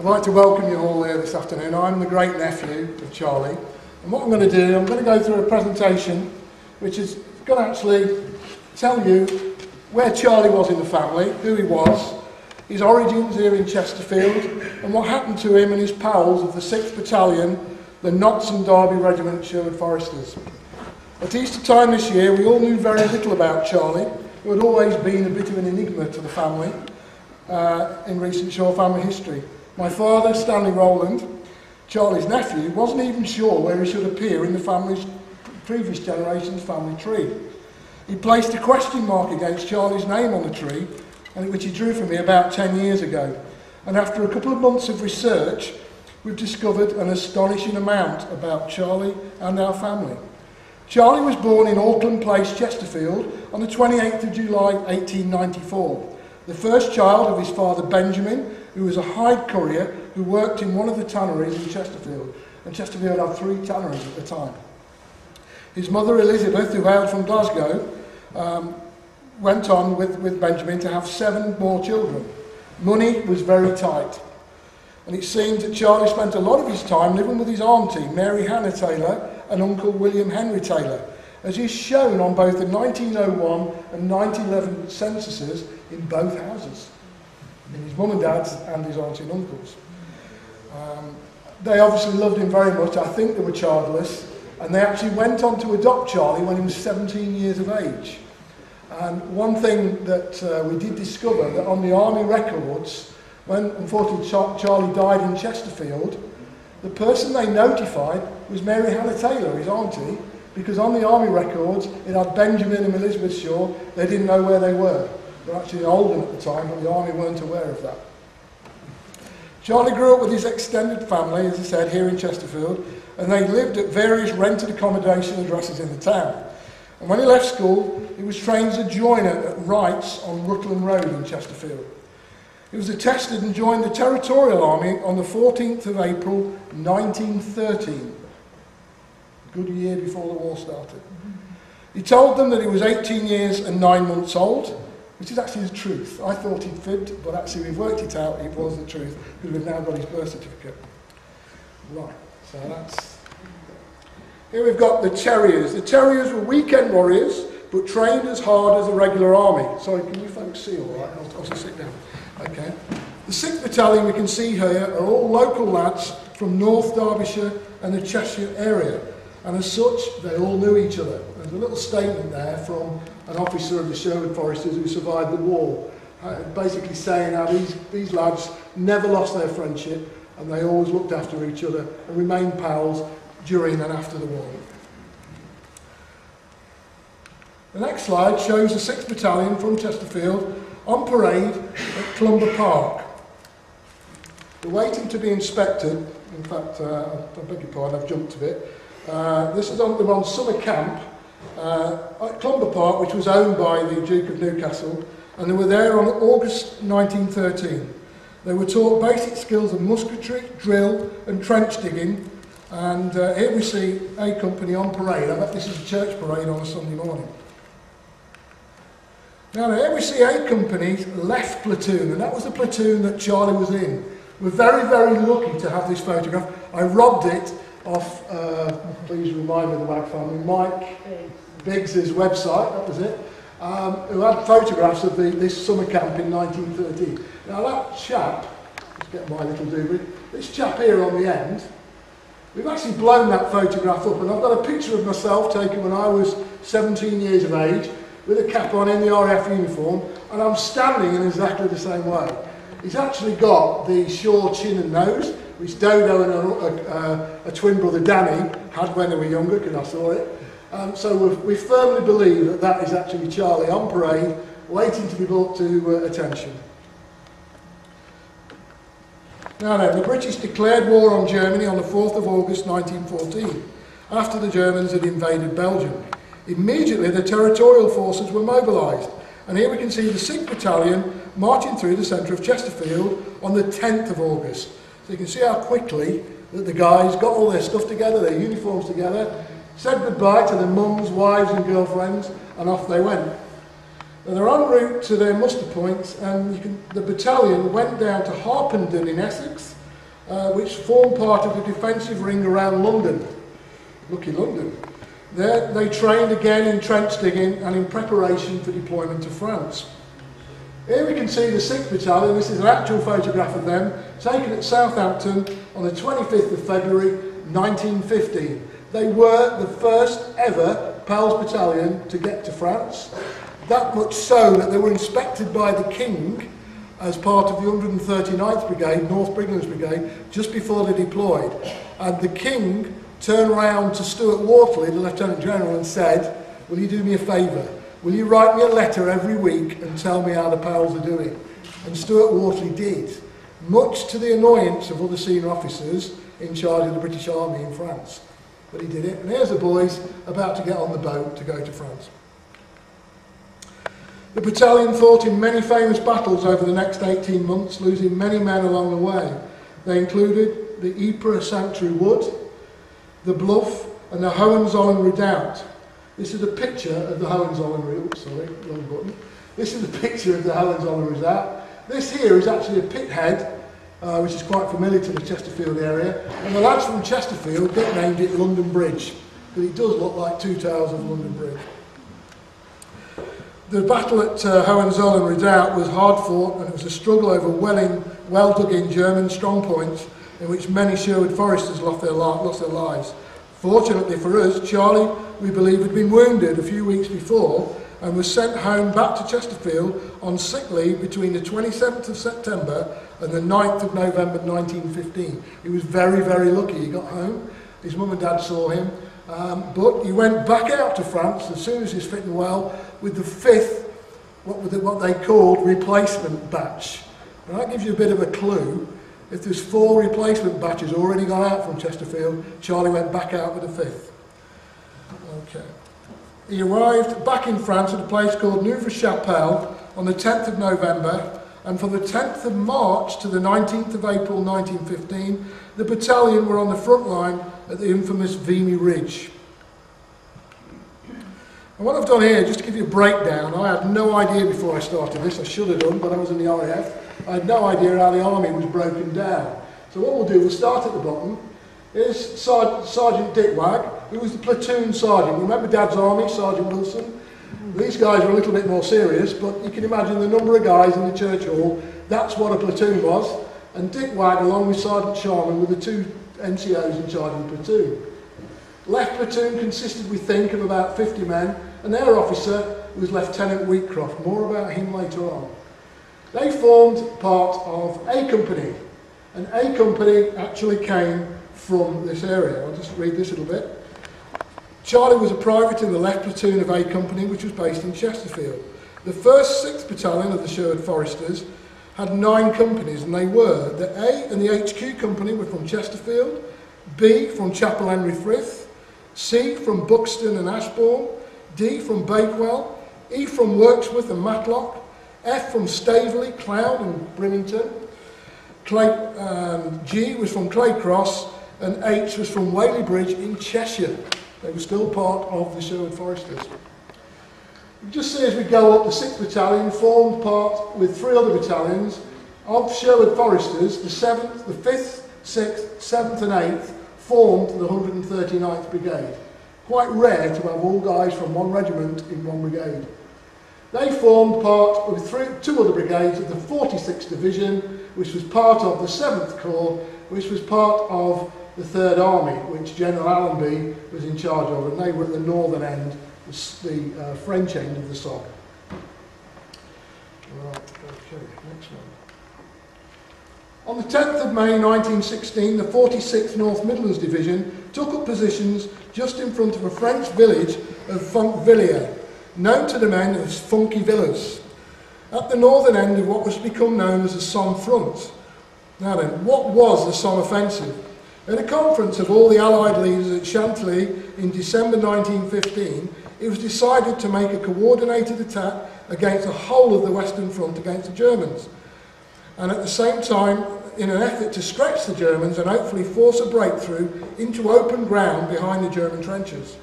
I'd like to welcome you all here this afternoon. I'm the great nephew of Charlie, and what I'm going to do, I'm going to go through a presentation which is going to actually tell you where Charlie was in the family, who he was, his origins here in Chesterfield, and what happened to him and his pals of the 6th Battalion, the Notts and Derby Regiment Sherwood Foresters. At Easter time this year, we all knew very little about Charlie, who had always been a bit of an enigma to the family in recent Shaw family history. My father, Stanley Rowland, Charlie's nephew, wasn't even sure where he should appear in the family's previous generation's family tree. He placed a question mark against Charlie's name on the tree, which he drew for me about 10 years ago. And after a couple of months of research, we've discovered an astonishing amount about Charlie and our family. Charlie was born in Auckland Place, Chesterfield, on the 28th of July 1894. The first child of his father Benjamin, who was a hide courier who worked in one of the tanneries in Chesterfield. And Chesterfield had 3 tanneries at the time. His mother Elizabeth, who hailed from Glasgow, went on with Benjamin to have 7 more children. Money was very tight. And it seemed that Charlie spent a lot of his time living with his auntie, Mary Hannah Taylor, and Uncle William Henry Taylor, as is shown on both the 1901 and 1911 censuses in both houses, in his mum and dad's and his auntie and uncle's. They obviously loved him very much. I think they were childless, and they actually went on to adopt Charlie when he was 17 years of age. And one thing that we did discover, that on the army records, when unfortunately Charlie died in Chesterfield, the person they notified was Mary Hannah Taylor, his auntie, because on the army records it had Benjamin and Elizabeth Shaw. They didn't know where they were. They were actually in Oldham at the time, but the army weren't aware of that. Charlie grew up with his extended family, as I said, here in Chesterfield, and they lived at various rented accommodation addresses in the town. And when he left school, he was trained as a joiner at Wright's on Rutland Road in Chesterfield. He was attested and joined the Territorial Army on the 14th of April 1913, a good year before the war started. He told them that he was 18 years and 9 months old, which is actually the truth. I thought he'd fibbed, but actually we've worked it out, it was the truth, because we've now got his birth certificate. Right, so that's... Here we've got the Terriers. The Terriers were weekend warriors, but trained as hard as the regular army. Sorry, can you folks see all right? I'll just sit down. Okay. The 6th Battalion we can see here are all local lads from North Derbyshire and the Cheshire area. And as such, they all knew each other. There's a little statement there from an officer of the Sherwood Foresters who survived the war, basically saying how these lads never lost their friendship and they always looked after each other and remained pals during and after the war. The next slide shows the 6th Battalion from Chesterfield on parade at Clumber Park. They're waiting to be inspected. In fact, I beg your pardon, I've jumped a bit. This is on summer camp at Clumber Park, which was owned by the Duke of Newcastle, and they were there on August 1913. They were taught basic skills of musketry, drill and trench digging. And here we see A Company on parade. I bet this is a church parade on a Sunday morning. Now here we see A Company's left platoon, and that was the platoon that Charlie was in. We're very, very lucky to have this photograph. I robbed it off, please remind me of the Wag family, Mike Biggs' website, that was it, who had photographs of this summer camp in 1913. Now that chap, let's get my little doobie, this chap here on the end, we've actually blown that photograph up, and I've got a picture of myself taken when I was 17 years of age, with a cap on in the RAF uniform, and I'm standing in exactly the same way. He's actually got the Shaw chin and nose, which Dodo and a twin brother Danny had when they were younger, because I saw it. So we firmly believe that that is actually Charlie on parade, waiting to be brought to attention. Now then, the British declared war on Germany on the 4th of August 1914, after the Germans had invaded Belgium. Immediately the territorial forces were mobilised, and here we can see the 6th Battalion marching through the centre of Chesterfield on the 10th of August. So you can see how quickly that the guys got all their stuff together, their uniforms together, said goodbye to their mums, wives and girlfriends, and off they went. And they're en route to their muster points, and the battalion went down to Harpenden in Essex, which formed part of the defensive ring around London. Lucky London. There they trained again in trench digging and in preparation for deployment to France. Here we can see the 6th Battalion. This is an actual photograph of them, taken at Southampton on the 25th of February 1915. They were the first ever Pals Battalion to get to France, that much so that they were inspected by the King as part of the 139th Brigade, North Briglands Brigade, just before they deployed. And the King turned round to Stuart Wortley, the Lieutenant General, and said, "Will you do me a favour? Will you write me a letter every week and tell me how the Pals are doing?" And Stuart Wortley did, much to the annoyance of other senior officers in charge of the British Army in France. But he did it, and here's the boys about to get on the boat to go to France. The battalion fought in many famous battles over the next 18 months, losing many men along the way. They included the Ypres Sanctuary Wood, the Bluff, and the Hohenzollern Redoubt. This is a picture of the Hohenzollern Redoubt. Sorry, wrong button. This is a picture of the Hohenzollern Redoubt. This here is actually a pit head, which is quite familiar to the Chesterfield area. And the lads from Chesterfield nicknamed it London Bridge, but it does look like two towers of London Bridge. The battle at Hohenzollern Redoubt was hard fought, and it was a struggle over well dug in German strong points in which many Sherwood foresters lost their lives. Fortunately for us, Charlie, we believe, had been wounded a few weeks before and was sent home back to Chesterfield on sick leave between the 27th of September and the 9th of November 1915. He was very, very lucky. He got home, his mum and dad saw him, but he went back out to France as soon as he's fit and well with the 5th, what they called replacement batch. And that gives you a bit of a clue. If there's 4 replacement batches already gone out from Chesterfield, Charlie went back out with the 5th. Okay. He arrived back in France at a place called Neuve-Chapelle on the 10th of November, and from the 10th of March to the 19th of April 1915, the battalion were on the front line at the infamous Vimy Ridge. And what I've done here, just to give you a breakdown, I had no idea before I started this, I should have done, but I was in the RAF. I had no idea how the army was broken down. So what we'll do, we'll start at the bottom. Here's Sergeant Dick Wag, who was the platoon sergeant. Remember Dad's army, Sergeant Wilson? These guys were a little bit more serious, but you can imagine the number of guys in the church hall. That's what a platoon was. And Dick Wag, along with Sergeant Sharman, were the 2 NCOs in charge of the platoon. Left platoon consisted, we think, of about 50 men, and their officer was Lieutenant Wheatcroft. More about him later on. They formed part of A Company, and A Company actually came from this area. I'll just read this a little bit. Charlie was a private in the left platoon of A Company, which was based in Chesterfield. The 1st 6th Battalion of the Sherwood Foresters had 9 companies, and they were the A and the HQ Company were from Chesterfield, B from Chapel Henry Frith, C from Buxton and Ashbourne, D from Bakewell, E from Wirksworth and Matlock, F from Staveley, Cloud and Brimington, G was from Claycross, and H was from Whaley Bridge in Cheshire. They were still part of the Sherwood Foresters. You just see as we go up, the 6th Battalion formed part with 3 other battalions of Sherwood Foresters. The 7th, the 5th, 6th, 7th and 8th formed the 139th Brigade. Quite rare to have all guys from one regiment in one brigade. They formed part with 2 other brigades of the 46th Division, which was part of the 7th Corps, which was part of the 3rd Army, which General Allenby was in charge of, and they were at the northern end, the French end of the Somme. Right, okay, next one. On the 10th of May 1916, the 46th North Midlands Division took up positions just in front of a French village of Fonkvilliers, known to the men as Funky Villas, at the northern end of what was become known as the Somme front. Now then, what was the Somme offensive? At a conference of all the Allied leaders at Chantilly in December 1915, it was decided to make a coordinated attack against the whole of the Western Front against the Germans, and at the same time, in an effort to stretch the Germans and hopefully force a breakthrough into open ground behind the German trenches.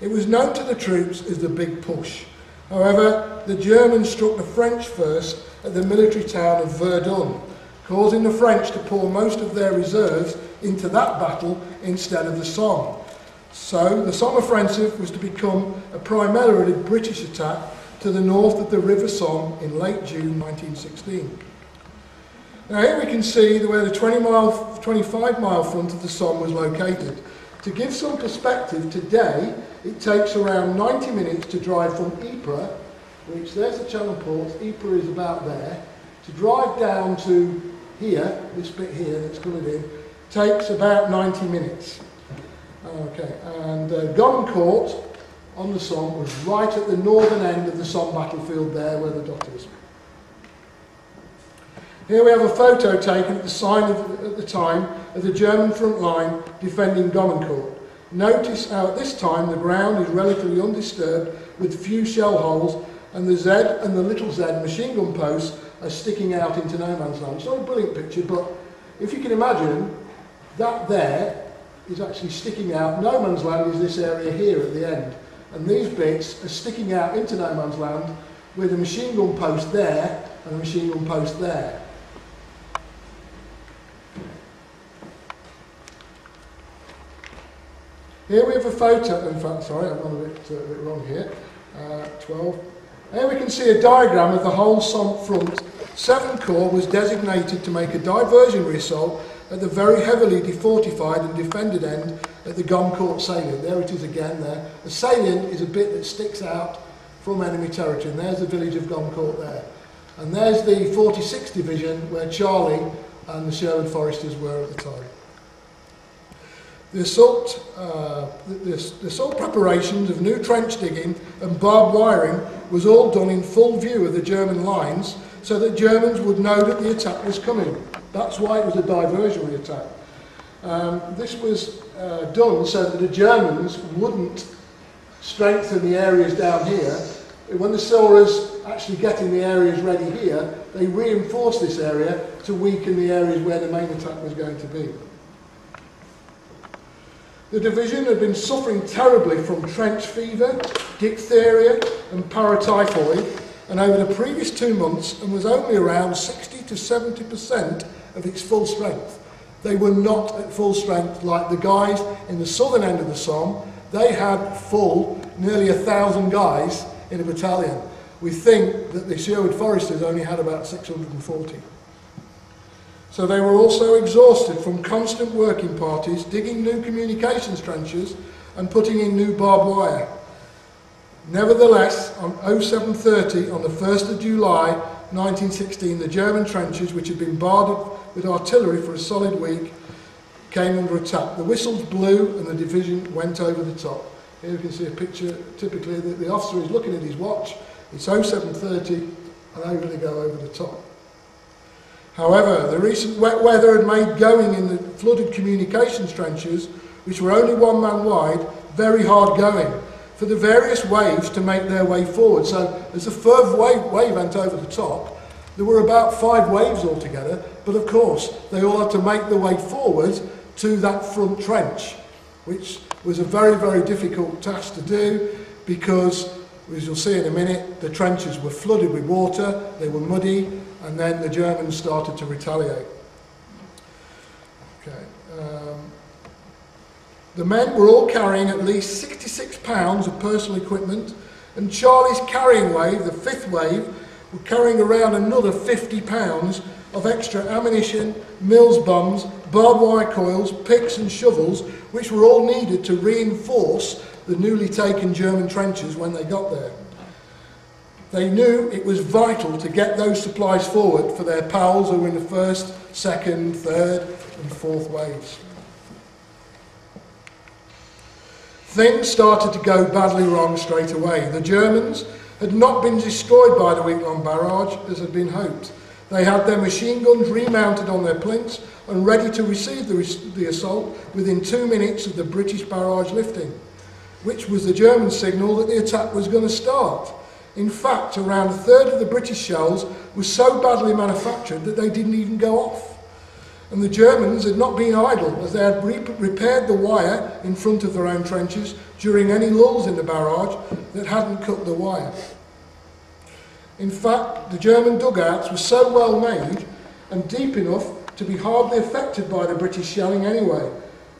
It was known to the troops as the Big Push. However, the Germans struck the French first at the military town of Verdun, causing the French to pour most of their reserves into that battle instead of the Somme. So the Somme offensive was to become a primarily British attack to the north of the River Somme in late June 1916. Now here we can see where the 25-mile front of the Somme was located. To give some perspective, today it takes around 90 minutes to drive from Ypres, which there's the Channel ports, Ypres is about there, to drive down to here, this bit here that's coming in, takes about 90 minutes. Okay, and Goncourt on the Somme was right at the northern end of the Somme battlefield there where the dot is. Here we have a photo taken at the time of the German front line defending Goncourt. Notice how at this time the ground is relatively undisturbed with few shell holes, and the Z and the little Z machine gun posts are sticking out into no man's land. It's not a brilliant picture, but if you can imagine, that there is actually sticking out. No man's land is this area here at the end, and these bits are sticking out into no man's land with a machine gun post there and a machine gun post there. Here we have a photo, in fact, sorry, I've gone a bit wrong here, 12. Here we can see a diagram of the whole Somme front. 7th Corps was designated to make a diversionary assault at the very heavily defortified and defended end at the Goncourt salient. There it is again there. The salient is a bit that sticks out from enemy territory, and there's the village of Goncourt there. And there's the 46th Division where Charlie and the Sherwood Foresters were at the time. The assault preparations of new trench digging and barbed wiring was all done in full view of the German lines so that Germans would know that the attack was coming. That's why it was a diversionary attack. This was done so that the Germans wouldn't strengthen the areas down here. When they saw us actually getting the areas ready here, they reinforced this area to weaken the areas where the main attack was going to be. The division had been suffering terribly from trench fever, diphtheria and paratyphoid, and over the previous 2 months, and was only around 60 to 70% of its full strength. They were not at full strength like the guys in the southern end of the Somme. They had full, nearly 1,000 guys in a battalion. We think that the Sherwood Foresters only had about 640. So they were also exhausted from constant working parties, digging new communications trenches and putting in new barbed wire. Nevertheless, on 07:30, on the 1st of July 1916, the German trenches, which had been bombarded with artillery for a solid week, came under attack. The whistles blew and the division went over the top. Here you can see a picture, typically the officer is looking at his watch, it's 07:30 and over they go over the top. However, the recent wet weather had made going in the flooded communications trenches, which were only 1 man wide, very hard going for the various waves to make their way forward. So as the first wave went over the top, there were about 5 waves altogether, but of course they all had to make their way forward to that front trench, which was a very, very difficult task to do because, as you'll see in a minute, the trenches were flooded with water, they were muddy, and then the Germans started to retaliate. Okay. The men were all carrying at least 66 pounds of personal equipment, and Charlie's carrying wave, the 5th wave, were carrying around another 50 pounds of extra ammunition, Mills bombs, barbed wire coils, picks and shovels, which were all needed to reinforce the newly taken German trenches when they got there. They knew it was vital to get those supplies forward for their pals who were in the 1st, 2nd, 3rd and 4th waves. Things started to go badly wrong straight away. The Germans had not been destroyed by the week-long barrage as had been hoped. They had their machine guns remounted on their plinths and ready to receive the assault within 2 minutes of the British barrage lifting, which was the German signal that the attack was going to start. In fact, around 1/3 of the British shells were so badly manufactured that they didn't even go off. And the Germans had not been idle, as they had repaired the wire in front of their own trenches during any lulls in the barrage that hadn't cut the wire. In fact, the German dugouts were so well made and deep enough to be hardly affected by the British shelling anyway.